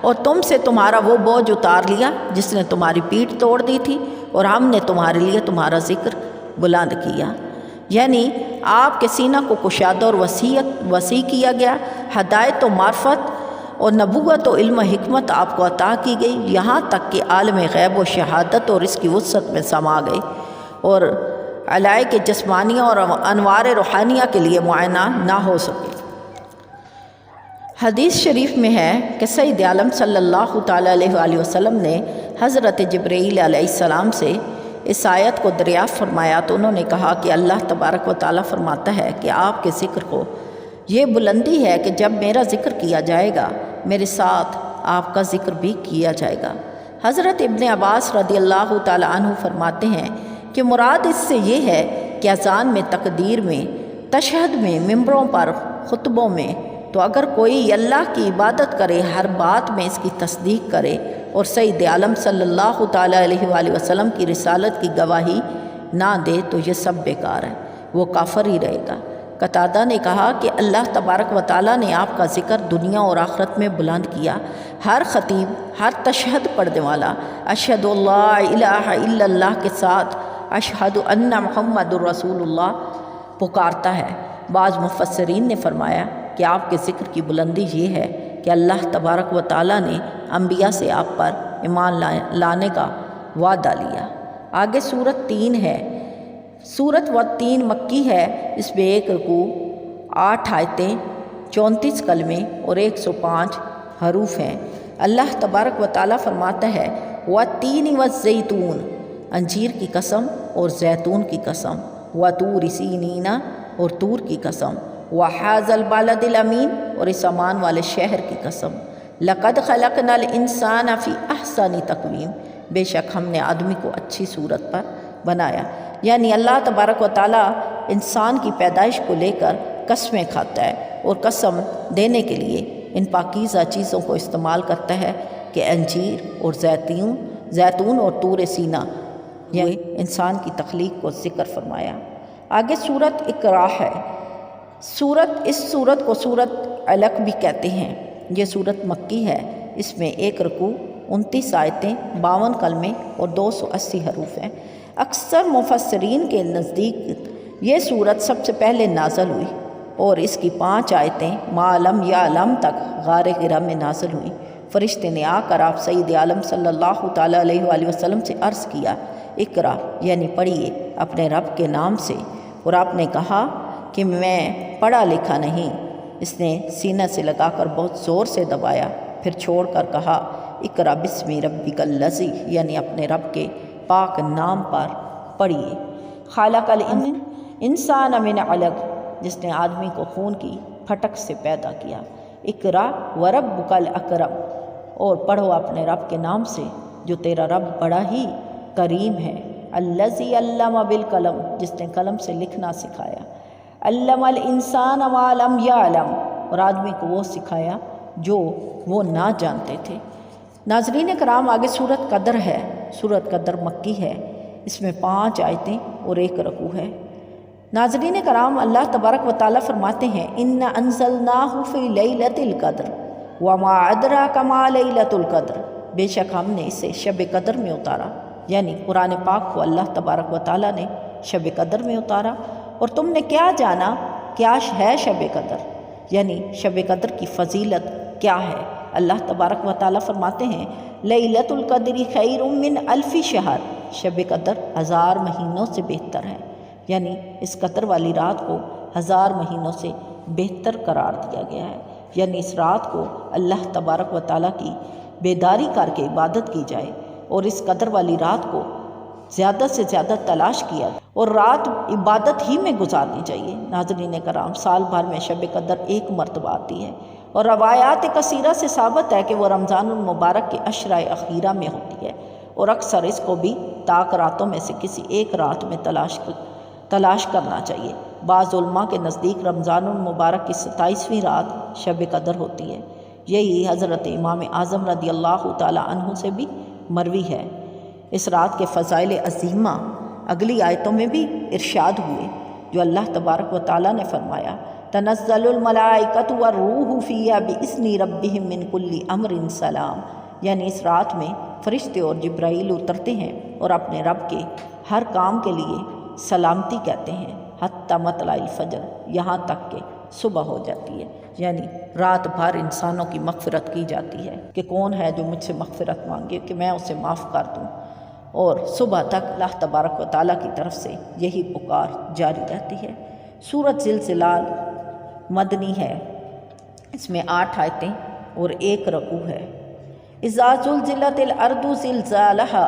اور تم سے تمہارا وہ بوجھ اتار لیا جس نے تمہاری پیٹھ توڑ دی تھی، اور ہم نے تمہارے لیے تمہارا ذکر بلند کیا۔ یعنی آپ کے سینہ کو کشادہ اور وسیع کیا گیا، ہدایت و معرفت اور نبوت و علم و حکمت آپ کو عطا کی گئی، یہاں تک کہ عالم غیب و شہادت اور اس کی وسعت میں سما گئے اور علائق جسمانیہ اور انوار روحانیہ کے لیے معائنہ نہ ہو سکے۔ حدیث شریف میں ہے کہ سید عالم صلی اللہ تعالیٰ علیہ وآلہ وسلم نے حضرت جبرائیل علیہ السلام سے اس آیت کو دریافت فرمایا تو انہوں نے کہا کہ اللہ تبارک و تعالیٰ فرماتا ہے کہ آپ کے ذکر کو یہ بلندی ہے کہ جب میرا ذکر کیا جائے گا میرے ساتھ آپ کا ذکر بھی کیا جائے گا۔ حضرت ابن عباس رضی اللہ تعالیٰ عنہ فرماتے ہیں کہ مراد اس سے یہ ہے کہ اذان میں، تقدیر میں، تشہد میں، ممبروں پر، خطبوں میں، تو اگر کوئی اللہ کی عبادت کرے، ہر بات میں اس کی تصدیق کرے اور سید عالم صلی اللہ تعالیٰ علیہ وآلہ وسلم کی رسالت کی گواہی نہ دے تو یہ سب بیکار ہے، وہ کافر ہی رہے گا۔ قتادہ نے کہا کہ اللہ تبارک و تعالیٰ نے آپ کا ذکر دنیا اور آخرت میں بلند کیا۔ ہر خطیب، ہر تشہد پڑھنے والا اشہد اللہ الہ الا اللہ کے ساتھ اشہد ان محمد الرسول اللہ پکارتا ہے۔ بعض مفسرین نے فرمایا کہ آپ کے ذکر کی بلندی یہ ہے کہ اللہ تبارک و تعالیٰ نے انبیاء سے آپ پر ایمان لانے کا وعدہ لیا۔ آگے سورت 3 ہے۔ سورت 3 مکی ہے، اس میں 1 رکوع، 8 آیتیں، 34 کلمے اور 105 حروف ہیں۔ اللہ تبارک و تعالیٰ فرماتا ہے وَالتِّینِ وَالزَّیتُونِ، انجیر کی قسم اور زیتون کی قسم، وَطُورِ سِینِینَ، اور طور کی قسم، وَحَاذَا الْبَلَدِ الْأَمِینِ، اور اس امان والے شہر کی قسم، لَقَدْ خَلَقْنَا الْإِنسَانَ فِي أَحْسَنِ تَقْوِیمٍ، بے شک ہم نے آدمی کو اچھی صورت پر بنایا۔ یعنی اللہ تبارک و تعالیٰ انسان کی پیدائش کو لے کر قسمیں کھاتا ہے اور قسم دینے کے لیے ان پاکیزہ چیزوں کو استعمال کرتا ہے کہ انجیر اور زیتون اور طور سینا، یہ انسان کی تخلیق کو ذکر فرمایا۔ آگے سورت اقرا ہے۔ اس سورت کو سورت علق بھی کہتے ہیں۔ یہ سورت مکی ہے، اس میں 1 رکوع، 29 آیتیں، 52 کلمے اور 280 حروف ہیں۔ اکثر مفسرین کے نزدیک یہ سورت سب سے پہلے نازل ہوئی اور اس کی 5 آیتیں ما لم یعلم تک غار حرا میں نازل ہوئیں۔ فرشتے نے آ کر آپ سید عالم صلی اللہ تعالیٰ علیہ وآلہ وسلم سے عرض کیا اقرا، یعنی پڑھیے اپنے رب کے نام سے، اور آپ نے کہا کہ میں پڑھا لکھا نہیں۔ اس نے سینہ سے لگا کر بہت زور سے دبایا، پھر چھوڑ کر کہا اقرا بسم ربک الذی، یعنی اپنے رب کے پاک نام پر پڑھیے۔ خالق الانسان من علق، جس نے آدمی کو خون کی پھٹک سے پیدا کیا۔ اقرا وربک الاکرم، اور پڑھو اپنے رب کے نام سے جو تیرا رب بڑا ہی کریم ہے۔ الذی علم بالقلم، جس نے قلم سے لکھنا سکھایا۔ علم الانسان ما لم یعلم، اور آدمی کو وہ سکھایا جو وہ نہ جانتے تھے۔ ناظرین کرام، آگے سورت قدر ہے۔ سورت قدر مکی ہے، اس میں 5 آیتیں اور 1 رکوع ہے۔ ناظرین کرام، اللہ تبارک و تعالیٰ فرماتے ہیں اِنَّا أَنزَلْنَاهُ فِي لَيْلَةِ الْقَدْرِ وَمَا أَدْرَاكَ مَا لَيْلَةُ الْقَدْرِ، بے شک ہم نے اسے شب قدر میں اتارا، یعنی قرآن پاک کو اللہ تبارک و تعالیٰ نے شب قدر میں اتارا، اور تم نے کیا جانا کیا ہے شب قدر، یعنی شب قدر کی فضیلت کیا ہے۔ اللہ تبارک و تعالیٰ فرماتے ہیں لیلۃ القدر خیر من الف شہر، شب قدر 1000 مہینوں سے بہتر ہے، یعنی اس قدر والی رات کو 1000 مہینوں سے بہتر قرار دیا گیا ہے، یعنی اس رات کو اللہ تبارک و تعالیٰ کی بیداری کر کے عبادت کی جائے، اور اس قدر والی رات کو زیادہ سے زیادہ تلاش کیا جائے، اور رات عبادت ہی میں گزارنی چاہیے۔ ناظرین کرام، سال بھر میں شب قدر 1 مرتبہ آتی ہے، اور روایات کثیرہ سے ثابت ہے کہ وہ رمضان المبارک کے عشرہ اخیرہ میں ہوتی ہے، اور اکثر اس کو بھی طاق راتوں میں سے کسی ایک رات میں تلاش کرنا چاہیے۔ بعض علماء کے نزدیک رمضان المبارک کی 27ویں رات شب قدر ہوتی ہے۔ یہی حضرت امام اعظم رضی اللہ تعالیٰ عنہ سے بھی مروی ہے۔ اس رات کے فضائل عظیمہ اگلی آیتوں میں بھی ارشاد ہوئے، جو اللہ تبارک و تعالیٰ نے فرمایا تنزل الملائکۃ والروح فیہا بإذن ربہم من کل امر سلام، یعنی اس رات میں فرشتے اور جبرائیل اترتے ہیں اور اپنے رب کے ہر کام کے لیے سلامتی کہتے ہیں، حتی مطلع الفجر، یہاں تک کہ صبح ہو جاتی ہے، یعنی رات بھر انسانوں کی مغفرت کی جاتی ہے کہ کون ہے جو مجھ سے مغفرت مانگے کہ میں اسے معاف کر دوں، اور صبح تک اللہ تبارک و تعالیٰ کی طرف سے یہی پکار جاری رہتی ہے۔ سورۃ زلزلال مدنی ہے، اس میں 8 آیتیں اور 1 رکوع ہے۔ اذا زلزلت الارض زلزالها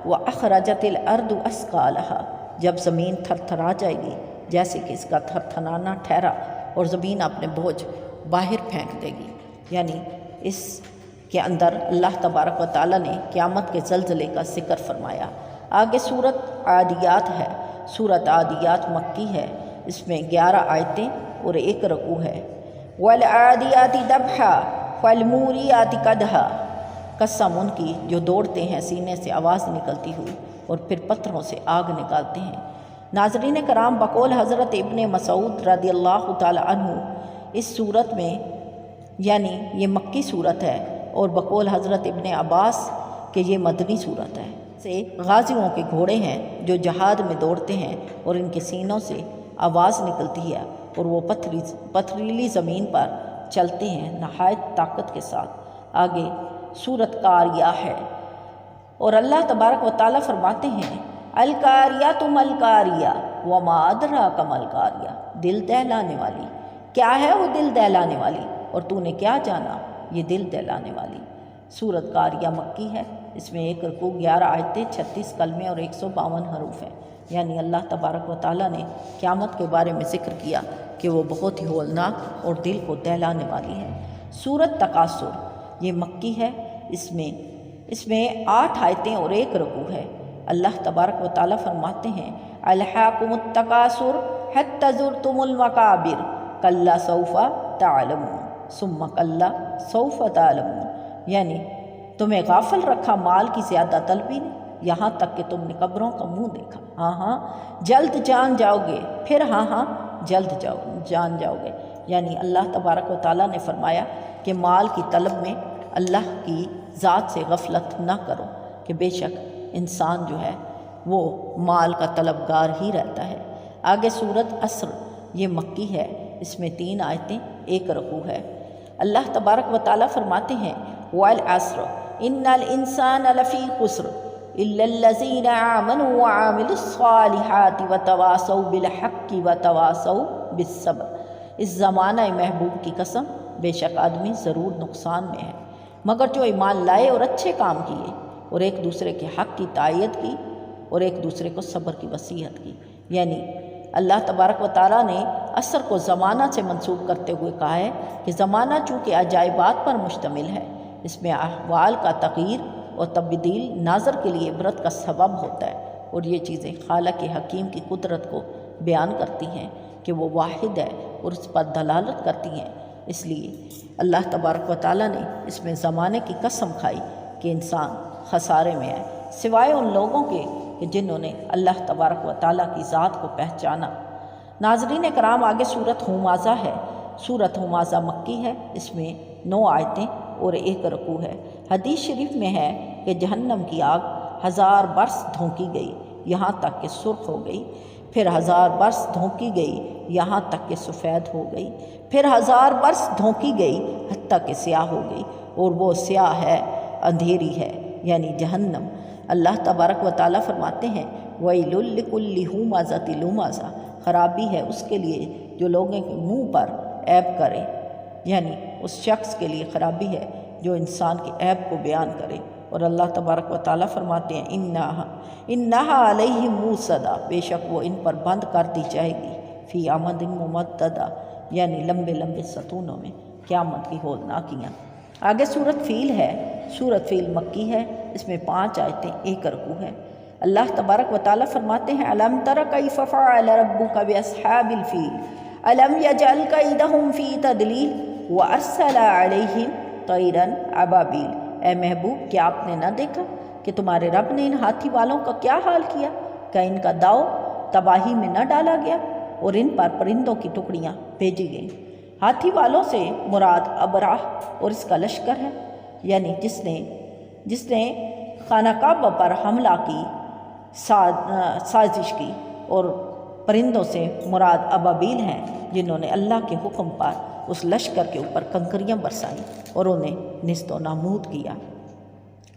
واخرجت الارض اثقالها، جب زمین تھر تھرا جائے گی جیسے کہ اس کا تھر تھرانا ٹھہرا، اور زمین اپنے بوجھ باہر پھینک دے گی، یعنی اس کے اندر اللہ تبارک و تعالیٰ نے قیامت کے زلزلے کا ذکر فرمایا۔ آگے سورۃ عادیات ہے۔ سورۃ عادیات مکی ہے، اس میں 11 آیتیں اور 1 رکوع ہے۔ وَالْعَادِيَاتِ ضَبْحًا فَالْمُورِيَاتِ قَدْحًا، قسم ان کی جو دوڑتے ہیں سینے سے آواز نکلتی ہوئی اور پھر پتھروں سے آگ نکالتے ہیں۔ ناظرین کرام، بقول حضرت ابن مسعود رضی اللہ تعالی عنہ اس صورت میں، یعنی یہ مکی صورت ہے، اور بقول حضرت ابن عباس کہ یہ مدنی صورت ہے، سے غازیوں کے گھوڑے ہیں جو جہاد میں دوڑتے ہیں اور ان کے سینوں سے آواز نکلتی ہے اور وہ پتھریلی زمین پر چلتے ہیں نہایت طاقت کے ساتھ۔ آگے سورۃ قاریہ ہے، اور اللہ تبارک و تعالیٰ فرماتے ہیں القاریۃ ملقاریہ وما ادراک ملقاریہ، دل دہلانے والی، کیا ہے وہ دل دہلانے والی، اور تو نے کیا جانا یہ دل دہلانے والی۔ سورۃ قاریہ مکی ہے، اس میں 1 رکوع، 11 آیتیں، 36 کلمے اور 152 حروف ہیں، یعنی اللہ تبارک و تعالیٰ نے قیامت کے بارے میں ذکر کیا کہ وہ بہت ہی ہولناک اور دل کو دہلانے والی ہے۔ سورۃ تکاثر یہ مکی ہے، اس میں 8 آیتیں اور 1 رکوع ہے۔ اللہ تبارک و تعالیٰ فرماتے ہیں الہاکم التکاثر حتی زرتم المقابر کلا سوف تعلمون ثم کلا سوف تعلمون، یعنی تمہیں غافل رکھا مال کی زیادہ طلبی نے، یہاں تک کہ تم نے قبروں کا منہ دیکھا، ہاں جلد جان جاؤ گے، پھر ہاں جلد جان جاؤ گے، یعنی اللہ تبارک و تعالیٰ نے فرمایا کہ مال کی طلب میں اللہ کی ذات سے غفلت نہ کرو، کہ بے شک انسان جو ہے وہ مال کا طلبگار ہی رہتا ہے۔ آگے سورۃ عصر یہ مکی ہے، اس میں 3 آیتیں، 1 رکوع ہے۔ اللہ تبارک و تعالیٰ فرماتے ہیں والعصر ان الانسان لفی خسر الا الذین آمنوا وعملوا الصالحات وتواصوا بالحق وتواصوا بالصبر، اس زمانہ محبوب کی قسم، بے شک آدمی ضرور نقصان میں ہے، مگر جو ایمان لائے اور اچھے کام کیے اور ایک دوسرے کے حق کی تائید کی اور ایک دوسرے کو صبر کی وصیت کی، یعنی اللہ تبارک و تعالیٰ نے عصر کو زمانہ سے منسوب کرتے ہوئے کہا ہے کہ زمانہ چونکہ عجائبات پر مشتمل ہے، اس میں احوال کا تغیر اور تبدیل ناظر کے لیے عبرت کا سبب ہوتا ہے، اور یہ چیزیں خالق حکیم کی قدرت کو بیان کرتی ہیں کہ وہ واحد ہے اور اس پر دلالت کرتی ہیں۔ اس لیے اللہ تبارک و تعالیٰ نے اس میں زمانے کی قسم کھائی کہ انسان خسارے میں ہے، سوائے ان لوگوں کے کہ جنہوں نے اللہ تبارک و تعالیٰ کی ذات کو پہچانا۔ ناظرین کرام، آگے صورت ہمازہ ہے۔ صورت ہمازہ مکی ہے، اس میں 9 آیتیں اور 1 رکوع ہے۔ حدیث شریف میں ہے کہ جہنم کی آگ 1000 برس دھونکی گئی یہاں تک کہ سرخ ہو گئی، پھر 1000 برس دھونکی گئی یہاں تک کہ سفید ہو گئی، پھر 1000 برس دھونکی گئی حتیٰ کہ سیاہ ہو گئی، اور وہ سیاہ ہے، اندھیری ہے، یعنی جہنم۔ اللہ تبارک و تعالیٰ فرماتے ہیں وَيْلٌ لِكُلِّ هُمَزَةٍ لُمَزَةٍ، خرابی ہے اس کے لیے جو لوگوں کے منہ پر عیب کرے، یعنی اس شخص کے لیے خرابی ہے جو انسان کے عیب کو بیان کرے۔ اور اللہ تبارک و تعالیٰ فرماتے ہیں اِنَّهَا عَلَيْهِمْ مُؤْصَدَةٌ، بے شک وہ ان پر بند کر دی جائے گی، فی عمد ممددہ، یعنی لمبے لمبے ستونوں میں، قیامت کی ہولناکیاں۔ آگے صورت فیل ہے۔ صورت فیل مکی ہے، اس میں 5 آیتیں 1 رکوع ہے۔ اللہ تبارک و تعالیٰ فرماتے ہیں الم تر کیف فعل ربک باصحاب الفیل الم یجعل کیدہم فی تضلیل وارسل علیہم طیرا ابابیل، اے محبوب کیا آپ نے نہ دیکھا کہ تمہارے رب نے ان ہاتھی والوں کا کیا حال کیا، کیا ان کا داؤ تباہی میں نہ ڈالا گیا، اور ان پر پرندوں کی ٹکڑیاں بھیجی گئیں۔ ہاتھی والوں سے مراد ابراہ اور اس کا لشکر ہے، یعنی جس نے خانہ کعبہ پر حملہ کی سازش کی، اور پرندوں سے مراد ابابیل ہیں جنہوں نے اللہ کے حکم پر اس لشکر کے اوپر کنکریاں برسائیں اور انہیں نیست و نابود کیا۔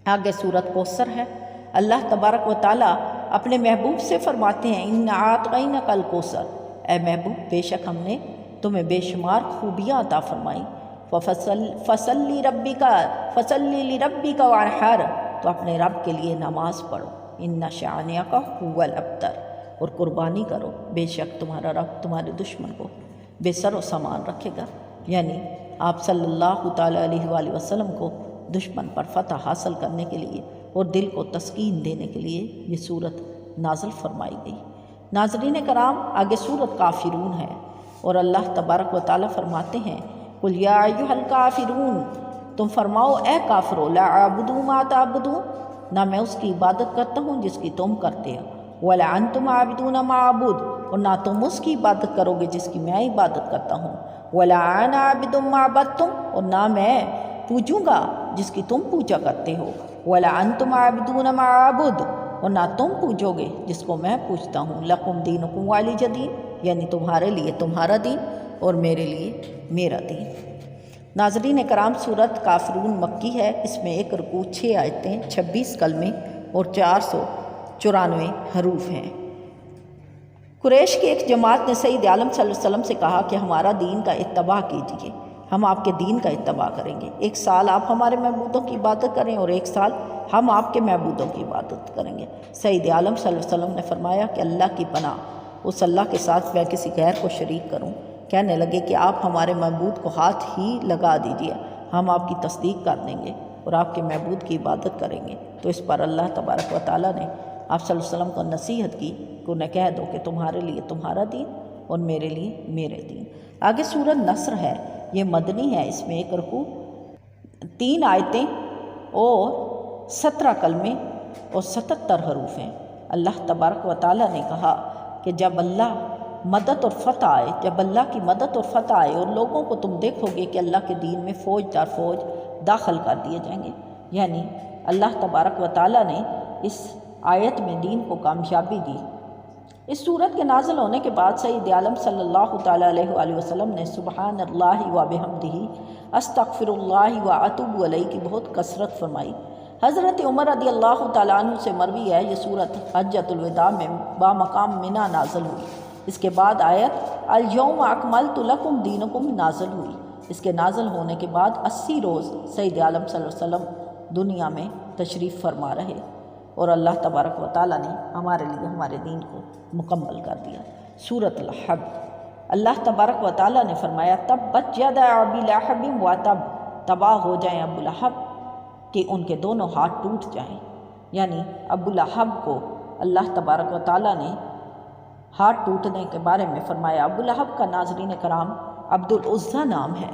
آگے صورت کوثر ہے۔ اللہ تبارک و تعالیٰ اپنے محبوب سے فرماتے ہیں اِنَّا أَعْطَيْنَاكَ الْكَوْثَرَ، اے محبوب بے شک ہم نے تمہیں بے شمار خوبیاں عطا فرمائیں، فَصَلِّ لِرَبِّكَ وَانْحَرْ، تو اپنے رب کے لیے نماز پڑھو، إِنَّ شَانِئَكَ هُوَ الْأَبْتَرُ، اور قربانی کرو، بے شک تمہارا رب تمہارے دشمن کو بے سر و سامان رکھے گا، یعنی آپ صلی اللہ تعالیٰ علیہ وآلہ وسلم کو دشمن پر فتح حاصل کرنے کے لیے اور دل کو تسکین دینے کے لیے یہ صورت نازل فرمائی گئی۔ ناظرین کرام، آگے صورت کافرون ہے، اور اللہ تبارک و تعالیٰ فرماتے ہیں قُلْ يَا أَيُّهَا الْكَافِرُونَ، تم فرماؤ اے کافرو، لا اعبدو ما تعبدون، نہ میں اس کی عبادت کرتا ہوں جس کی تم کرتے ہو، ولا انتم عابدون ما اعبد، اور نہ تم اس کی عبادت کرو گے جس کی میں عبادت کرتا ہوں، ولا انا عابد ما عبدتم، اور نہ میں پوجوں گا جس کی تم پوجا کرتے ہو، ولا انتم عابدون ما اعبد، اور نہ تم پوجو گے جس کو میں پوجتا ہوں، لکم دینکم ولی دین، یعنی تمہارے لیے تمہارا دین اور میرے لیے میرا دین۔ ناظرین کرام، صورت کافرون مکی ہے، اس میں 1 رکوع 6 آیتیں 26 کلمے اور 494 حروف ہیں۔ قریش کی ایک جماعت نے سید عالم صلی اللہ علیہ وسلم سے کہا کہ ہمارا دین کا اتباع کیجیے، ہم آپ کے دین کا اتباع کریں گے، 1 سال آپ ہمارے معبودوں کی عبادت کریں اور 1 سال ہم آپ کے معبودوں کی عبادت کریں گے۔ سید عالم صلی اللہ علیہ وسلم نے فرمایا کہ اللہ کی پناہ، اس اللہ کے ساتھ میں کسی غیر کو شریک کروں۔ کہنے لگے کہ آپ ہمارے معبود کو ہاتھ ہی لگا دیجیے، ہم آپ کی تصدیق کر دیں گے اور آپ کے معبود کی عبادت کریں گے۔ تو اس پر اللہ تبارک و تعالیٰ نے آپ صلی اللہ علیہ وسلم کو نصیحت کی کہ انہیں کہہ دو کہ تمہارے لیے تمہارا دین اور میرے لیے میرے دین۔ آگے سورۃ نصر ہے، یہ مدنی ہے، اس میں 1 رکوع 3 آیتیں اور 17 کلمے اور 77 حروف ہیں۔ اللہ تبارک و تعالیٰ نے کہا کہ جب اللہ مدد اور فتح آئے، جب اللہ کی مدد اور فتح آئے اور لوگوں کو تم دیکھو گے کہ اللہ کے دین میں فوج در فوج داخل کر دیے جائیں گے، یعنی اللہ تبارک و تعالیٰ نے اس آیت میں دین کو کامیابی دی۔ اس صورت کے نازل ہونے کے بعد سید عالم صلی اللہ تعالیٰ علیہ وآلہ وسلم نے سبحان اللہ و بحمدہ استغفر اللہ و اتوب علیہ کی بہت کثرت فرمائی۔ حضرت عمر رضی اللہ تعالیٰ عنہ سے مروی ہے، یہ صورت حجۃ الوداع میں بامقام منی نازل ہوئی۔ اس کے بعد آیت الیوم اکملت لکم دینکم نازل ہوئی۔ اس کے نازل ہونے کے بعد 80 روز سید عالم صلی اللہ علیہ وسلم دنیا میں تشریف فرما رہے اور اللہ تبارک و تعالیٰ نے ہمارے لیے ہمارے دین کو مکمل کر دیا۔ سورۃ الحب، اللہ تبارک و تعالیٰ نے فرمایا تبت یدا ابی لہب و تب، تباہ ہو جائیں ابو لہب کہ ان کے دونوں ہاتھ ٹوٹ جائیں، یعنی ابو لہب کو اللہ تبارک و تعالیٰ نے ہاتھ ٹوٹنے کے بارے میں فرمایا۔ ابو لہب کا ناظرین کرام عبد العزیٰ نام ہے،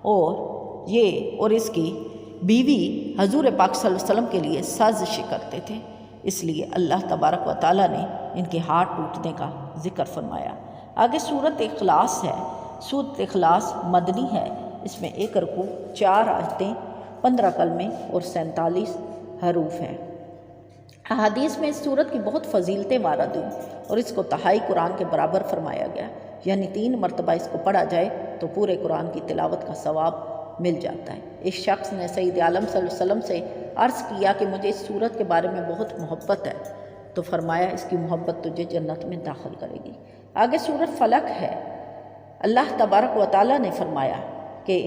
اور اس کی بیوی حضور پاک صلی اللہ علیہ وسلم کے لیے سازش کرتے تھے، اس لیے اللہ تبارک و تعالیٰ نے ان کے ہاتھ ٹوٹنے کا ذکر فرمایا۔ آگے سورت اخلاص ہے۔ سورت اخلاص مدنی ہے، اس میں 1 رکوع، 4 آیتیں، 15 کلمے اور 47 حروف ہیں۔ احادیث میں اس سورت کی بہت فضیلتیں وارد ہوئیں اور اس کو تہائی قرآن کے برابر فرمایا گیا، یعنی 3 مرتبہ اس کو پڑھا جائے تو پورے قرآن کی تلاوت کا ثواب مل جاتا ہے۔ ایک شخص نے سید عالم صلی اللہ علیہ وسلم سے عرض کیا کہ مجھے اس سورت کے بارے میں بہت محبت ہے، تو فرمایا اس کی محبت تجھے جنت میں داخل کرے گی۔ آگے سورت فلق ہے۔ اللہ تبارک و تعالیٰ نے فرمایا کہ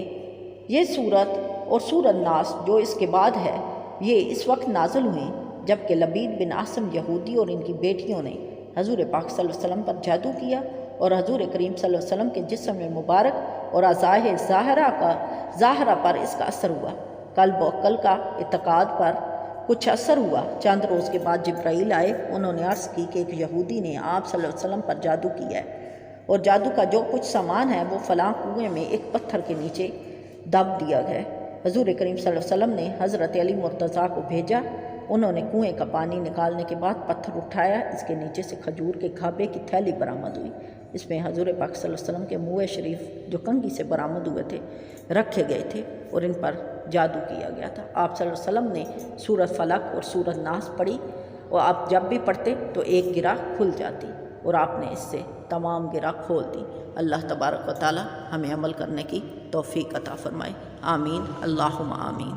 یہ سورت اور سورت ناس جو اس کے بعد ہے یہ اس وقت نازل ہوئیں جبکہ لبید بن عاصم یہودی اور ان کی بیٹیوں نے حضور پاک صلی اللہ علیہ وسلم پر جادو کیا اور حضور کریم صلی اللہ علیہ وسلم کے جسم مبارک اور اعضائے ظاہرہ پر اس کا اثر ہوا۔ قلب و عقل کا اعتقاد پر کچھ اثر ہوا۔ چند روز کے بعد جبرائیل آئے، انہوں نے عرض کی کہ ایک یہودی نے آپ صلی اللہ علیہ وسلم پر جادو کیا ہے اور جادو کا جو کچھ سامان ہے وہ فلاں کنویں میں ایک پتھر کے نیچے دب دیا گیا۔ حضور کریم صلی اللہ علیہ وسلم نے حضرت علی مرتضیٰ کو بھیجا، انہوں نے کنویں کا پانی نکالنے کے بعد پتھر اٹھایا، اس کے نیچے سے کھجور کے کھابے کی تھیلی برآمد ہوئی، اس میں حضور پاک صلی اللہ علیہ وسلم کے منہ شریف جو کنگھی سے برآمد ہوئے تھے رکھے گئے تھے اور ان پر جادو کیا گیا تھا۔ آپ صلی اللہ علیہ وسلم نے سورت فلق اور سورت ناس پڑھی اور آپ جب بھی پڑھتے تو ایک گرہ کھل جاتی اور آپ نے اس سے تمام گرہ کھول دی۔ اللہ تبارک و تعالی ہمیں عمل کرنے کی توفیق عطا فرمائے، آمین، اللہم آمین۔